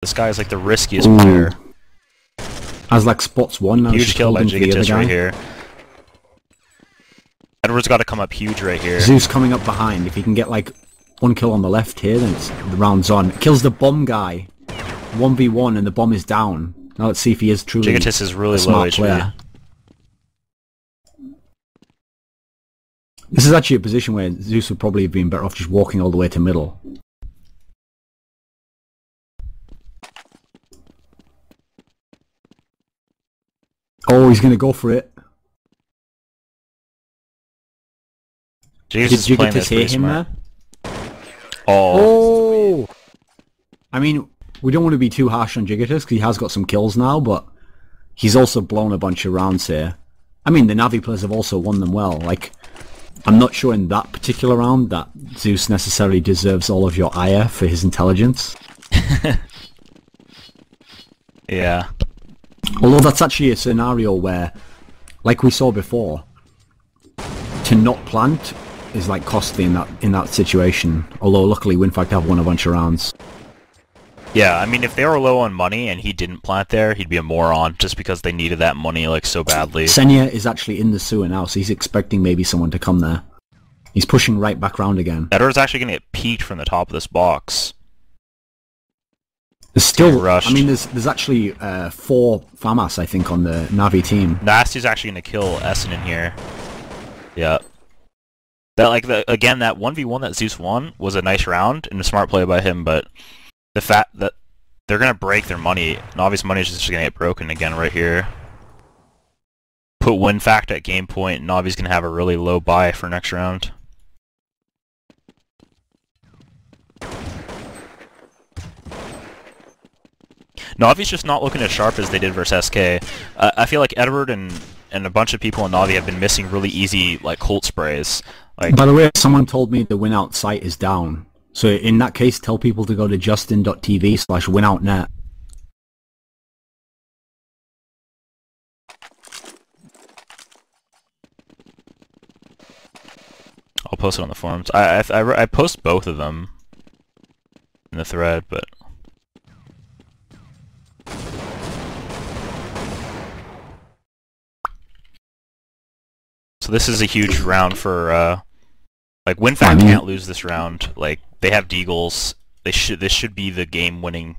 This guy's like the riskiest player. As like spots one now. Huge kill by Gigatis right here. Edward's got to come up huge right here. Zeus coming up behind. If he can get like one kill on the left here, then the round's on. Kills the bomb guy. 1v1 and the bomb is down. Now let's see if he is truly Gigatis is really a smart low HP. player. This is actually a position where Zeus would probably have been better off just walking all the way to middle. Oh, he's going to go for it. Did Gigatis hit him there? Oh. I mean, we don't want to be too harsh on Gigatis because he has got some kills now, but he's also blown a bunch of rounds here. I mean, the Navi players have also won them well. Like, I'm not sure in that particular round that Zeus necessarily deserves all of your ire for his intelligence. Yeah. Although that's actually a scenario where, like we saw before, to not plant is like costly in that situation. Although luckily WinFakt have won a bunch of rounds. Yeah, I mean, if they were low on money and he didn't plant there, he'd be a moron just because they needed that money like so badly. Senya is actually in the sewer now, so he's expecting maybe someone to come there. He's pushing right back round again. Edward's actually going to get peeked from the top of this box. There's still, rushed. I mean, there's actually 4 FAMAS, I think, on the Navi team. Nasty's actually going to kill Essen in here. Yeah. That again, that 1v1 that Zeus won was a nice round and a smart play by him, but the fact that they're going to break their money, Navi's money is just going to get broken again right here. Put WinFakt at game point, and Navi's going to have a really low buy for next round. Navi's just not looking as sharp as they did versus SK. I feel like Edward and a bunch of people in Navi have been missing really easy like Colt sprays. Like, by the way, someone told me the winout site is down. So in that case, tell people to go to justin.tv/winoutnet. I'll post it on the forums. I post both of them in the thread, but... So this is a huge round for, like, WinFakt can't lose this round. Like, they have Deagles. This should be the game-winning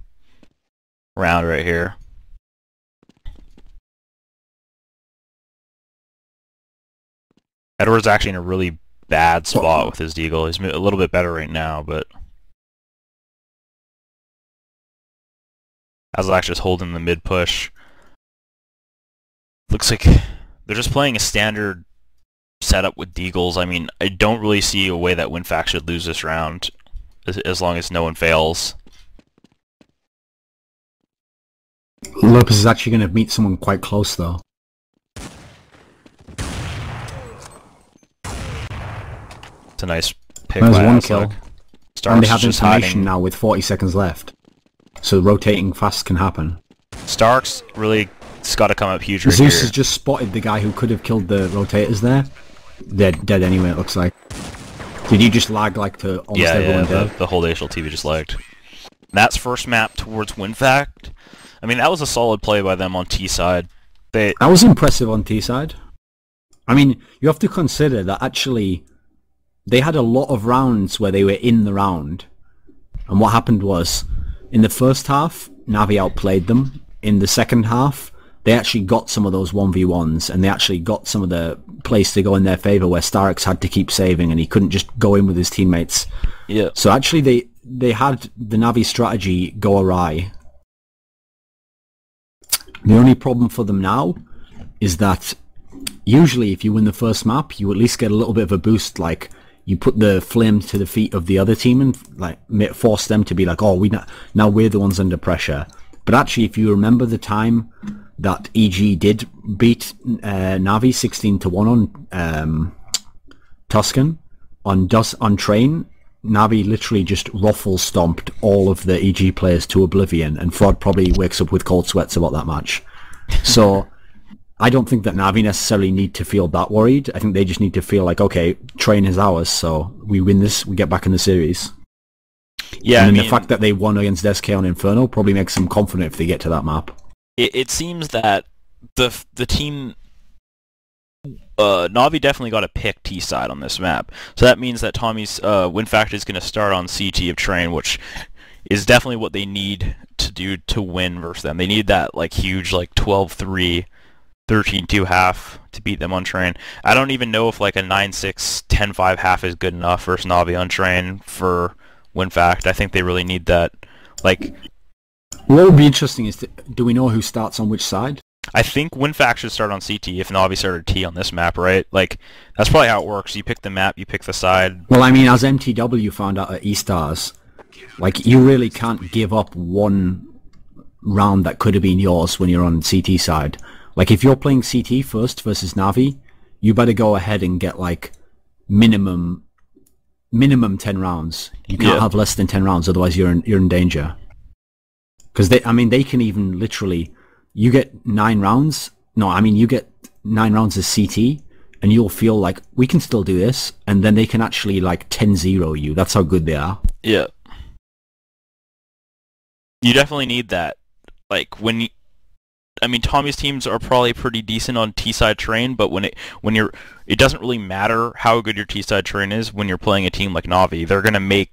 round right here. Edward's actually in a really bad spot with his Deagle. He's a little bit better right now, but... Azlak's just holding the mid-push. Looks like they're just playing a standard setup with Deagles. I mean, I don't really see a way that WinFakt should lose this round, as long as no one fails. Lopez is actually going to meet someone quite close, though. It's a nice pick There's by one Azlak. kill. Starks And they have just information hiding. now with 40 seconds left. So rotating fast can happen. Starks really got to come up huge right Zeus here. has just spotted the guy who could have killed the rotators there. They're dead anyway, it looks like. Did you just lag like to almost everyone dead? The whole HL TV just lagged. That's first map towards WinFakt. I mean, that was a solid play by them on T side. That was impressive on T side. I mean, you have to consider that actually they had a lot of rounds where they were in the round. And what happened was, in the first half, Navi outplayed them. In the second half, they actually got some of those 1v1s, and they actually got some of the plays to go in their favour where Starks had to keep saving and he couldn't just go in with his teammates. Yeah. So actually they had the Navi strategy go awry. The only problem for them now is that usually if you win the first map, you at least get a little bit of a boost, like you put the flame to the feet of the other team and like force them to be like, oh, now we're the ones under pressure. But actually, if you remember the time that EG did beat Navi 16-1 on Tuscan, on Train, Navi literally just ruffle stomped all of the EG players to oblivion, and Fraud probably wakes up with cold sweats about that match. So I don't think that Navi necessarily need to feel that worried. I think they just need to feel like, okay, Train is ours, so we win this, we get back in the series. Yeah, And I then mean, the fact that they won against SK on Inferno probably makes them confident if they get to that map. it seems that the team Navi definitely got a pick T side on this map, so that means that Tommy's WinFakt is going to start on CT of Train, which is definitely what they need to do to win versus them. They need that like huge like 12-3, 13-2 half to beat them on Train. I don't even know if like a 9-6, 10-5 half is good enough versus Navi on Train for WinFakt. I think they really need that. Like, what would be interesting is, do we know who starts on which side? I think WinFakt should start on CT if Navi started T on this map, right? Like, that's probably how it works. You pick the map, you pick the side. Well, I mean, as MTW found out at E-Stars, like, you really can't give up one round that could have been yours when you're on CT side. Like, if you're playing CT first versus Navi, you better go ahead and get, like, minimum 10 rounds. You can't have less than 10 rounds, otherwise you're in danger. Because they can even literally, you get 9 rounds. No, I mean, you get 9 rounds as CT, and you'll feel like, we can still do this, and then they can actually, like, 10-0 you. That's how good they are. Yeah. You definitely need that. Like, Tommy's teams are probably pretty decent on T-side Train, but it doesn't really matter how good your T-side Train is when you're playing a team like Navi. They're gonna make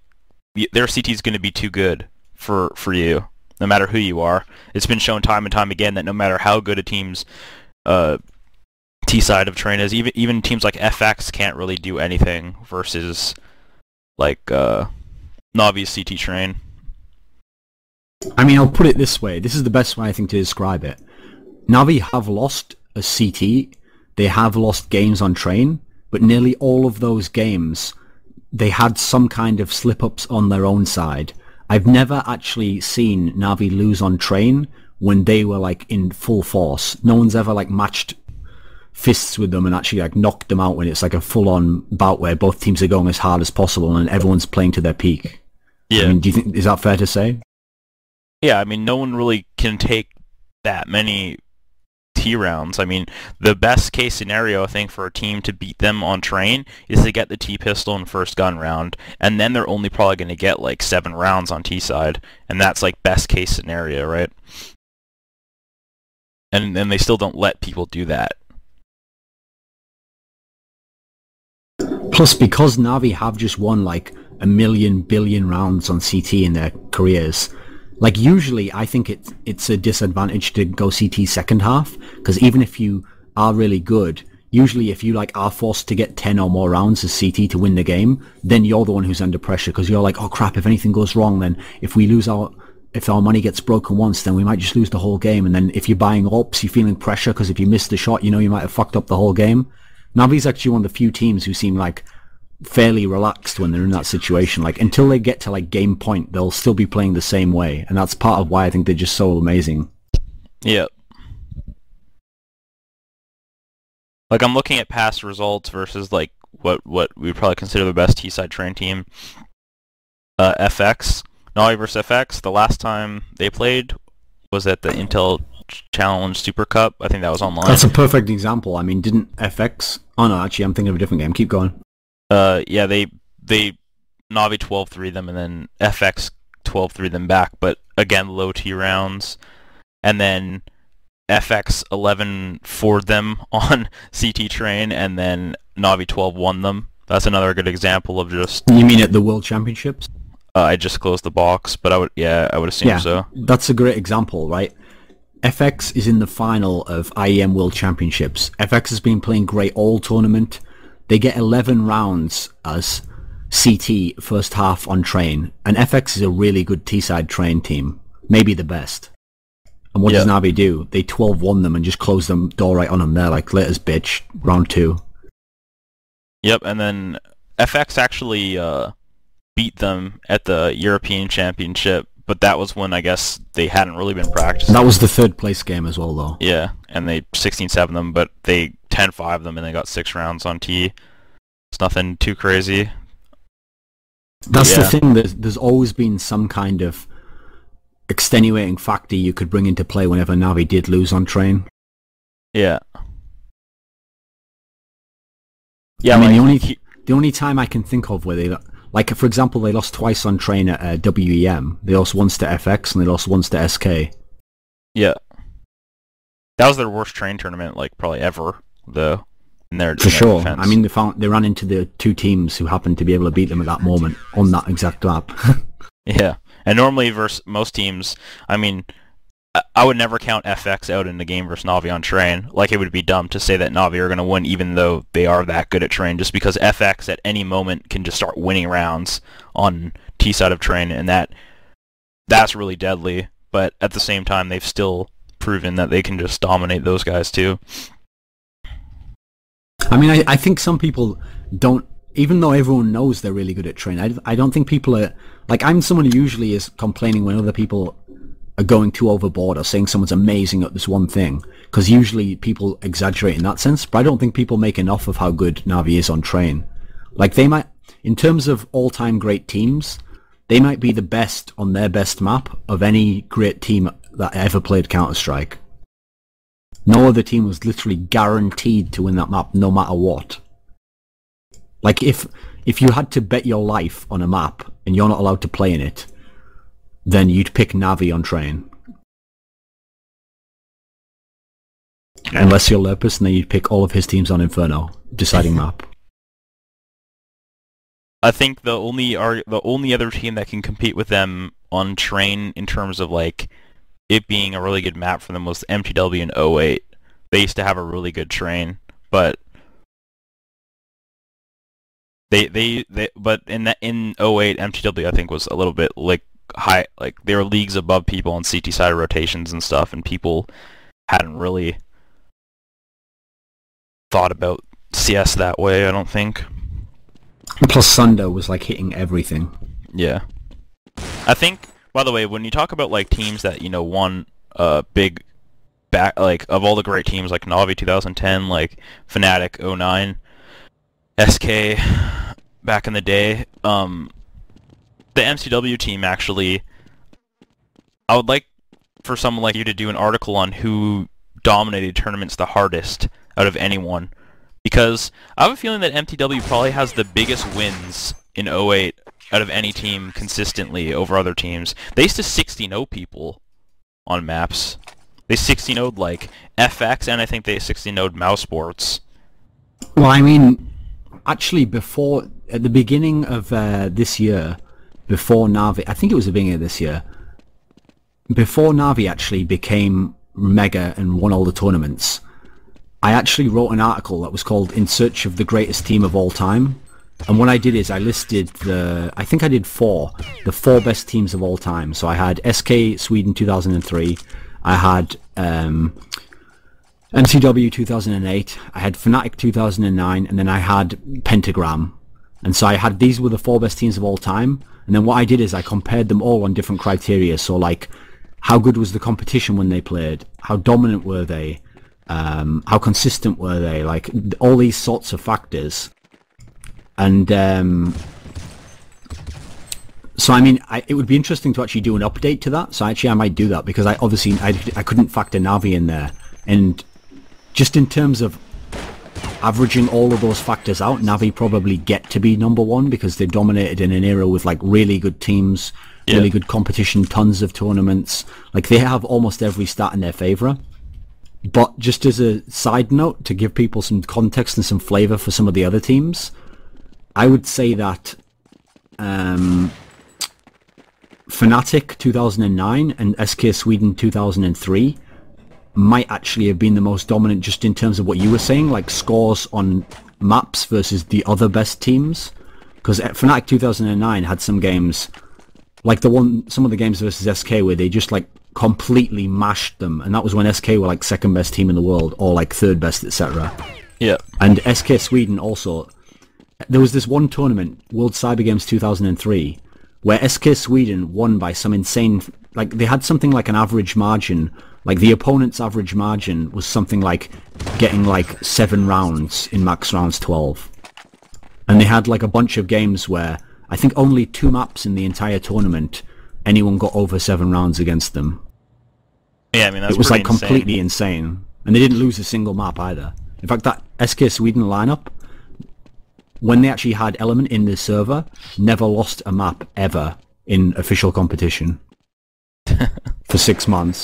their CT's gonna be too good for you, no matter who you are. It's been shown time and time again that no matter how good a team's T-side of Train is, even teams like FX can't really do anything versus like Navi's CT Train. I mean, I'll put it this way. This is the best way I think to describe it. Navi have lost a CT, they have lost games on Train, but nearly all of those games, they had some kind of slip-ups on their own side. I've never actually seen Navi lose on Train when they were, like, in full force. No one's ever, like, matched fists with them and actually, like, knocked them out when it's, like, a full-on bout where both teams are going as hard as possible and everyone's playing to their peak. Yeah. I mean, is that fair to say? Yeah, I mean, no one really can take that many T rounds. I mean, the best case scenario, I think, for a team to beat them on Train is to get the T pistol in first gun round, and then they're only probably going to get like 7 rounds on T side, and that's like best case scenario, right? And then they still don't let people do that. Plus, because Navi have just won like 1 billion rounds on CT in their careers, like, usually I think it's a disadvantage to go CT second half, because even if you are really good, usually if you like are forced to get 10 or more rounds as CT to win the game, then you're the one who's under pressure, because you're like, oh crap, if anything goes wrong, then if our money gets broken once, then we might just lose the whole game. And then if you're buying ops, you're feeling pressure, because if you miss the shot, you know you might have fucked up the whole game. Navi's actually one of the few teams who seem like fairly relaxed when they're in that situation. Like, until they get to like game point, they'll still be playing the same way, and that's part of why I think they're just so amazing. Yeah. Like, I'm looking at past results versus like what we would probably consider the best T-side Train team. FX, Navi versus FX. The last time they played was at the Intel Challenge Super Cup. I think that was online. That's a perfect example. I mean, didn't FX? Oh no, actually, I'm thinking of a different game. Keep going. Yeah, they Navi 12-3 them, and then FX 12-3 them back, but again, low T rounds. And then FX 11-4'd them on CT Train, and then Navi 12 won them. That's another good example of just... You mean at the World Championships? I just closed the box, but I would assume so. That's a great example, right? FX is in the final of IEM World Championships. FX has been playing great all tournament. They get 11 rounds as CT first half on Train, and FX is a really good T-side Train team, maybe the best. And what does Navi do? They 12-1 them and just close them door right on them. They're like, laters bitch, round 2. Yep, and then FX actually beat them at the European Championship, but that was when I guess they hadn't really been practicing. That was the third place game as well, though. Yeah, and they 16-7 them, but they 10-5 them, and they got 6 rounds on T. It's nothing too crazy. That's the thing. There's always been some kind of extenuating factor you could bring into play whenever Navi did lose on Train. Yeah. Yeah, I mean, the only time I can think of where they Like, for example, they lost twice on train at WEM. They lost once to FX and they lost once to SK. Yeah. That was their worst train tournament, like, probably ever, though. For sure. Defense. I mean, they ran into the two teams who happened to be able to beat them at that moment on that exact map. Yeah. And normally versus most teams, I mean, I would never count FX out in the game versus Navi on train. Like, it would be dumb to say that Navi are going to win even though they are that good at train, just because FX at any moment can just start winning rounds on T side of train, and that's really deadly. But at the same time, they've still proven that they can just dominate those guys too. I mean, I think some people don't, even though everyone knows they're really good at train, I don't think people are, like, I'm someone who usually is complaining when other people are going too overboard or saying someone's amazing at this one thing, because usually people exaggerate in that sense, but I don't think people make enough of how good Navi is on train. Like, they might, in terms of all-time great teams, they might be the best on their best map of any great team that ever played Counter-Strike. No other team was literally guaranteed to win that map no matter what. Like, if you had to bet your life on a map and you're not allowed to play in it, then you'd pick Navi on train. Unless you're Lerpus, and then you'd pick all of his teams on Inferno, deciding map. I think the only other team that can compete with them on train in terms of, like, it being a really good map for them was MTW in 08. They used to have a really good train, but but in 08 MTW I think was a little bit like high, like they were leagues above people on CT side rotations and stuff, and people hadn't really thought about CS that way, I don't think. Plus Sundo was like hitting everything. Yeah. I think, by the way, when you talk about like teams that, you know, won big back, like of all the great teams like Navi 2010, like Fnatic 09, SK back in the day, the MCW team actually, I would like for someone like you to do an article on who dominated tournaments the hardest out of anyone, because I have a feeling that MTW probably has the biggest wins in 08 out of any team consistently over other teams. They used to 16-0 people on maps. They 16-0'd like FX, and I think they 16-0'd Mouse Sports. Well, I mean, actually at the beginning of this year, before Navi, I think it was the beginning of this year, before Navi actually became mega and won all the tournaments, I actually wrote an article that was called In Search of the Greatest Team of All Time. And what I did is I listed I think I did the four best teams of all time. So I had SK Sweden 2003, I had MCW 2008, I had Fnatic 2009, and then I had Pentagram. And so these were the four best teams of all time. And then what I did is I compared them all on different criteria. So like, how good was the competition when they played? How dominant were they? How consistent were they? Like, all these sorts of factors. And so I mean, it would be interesting to actually do an update to that. So actually I might do that, because I couldn't factor Navi in there. And just in terms of averaging all of those factors out, Navi probably get to be number one, because they dominated in an era with like really good teams, really good competition, tons of tournaments. Like, they have almost every stat in their favor. But just as a side note, to give people some context and some flavor for some of the other teams, I would say that Fnatic 2009 and SK Sweden 2003 might actually have been the most dominant, just in terms of what you were saying, like scores on maps versus the other best teams. Because Fnatic 2009 had some games, like some of the games versus SK, where they just like completely mashed them, and that was when SK were like second best team in the world, or like third best, etc. Yeah. And SK Sweden also, there was this one tournament, World Cyber Games 2003, where SK Sweden won by some insane, like they had something like an average margin, like the opponent's average margin was something like getting like 7 rounds in max rounds 12. And they had like a bunch of games where I think only 2 maps in the entire tournament anyone got over 7 rounds against them. Yeah, I mean, that's it was like insane. Completely insane. And they didn't lose a single map either. In fact, that SK Sweden lineup, when they actually had Element in the server, never lost a map ever in official competition for 6 months.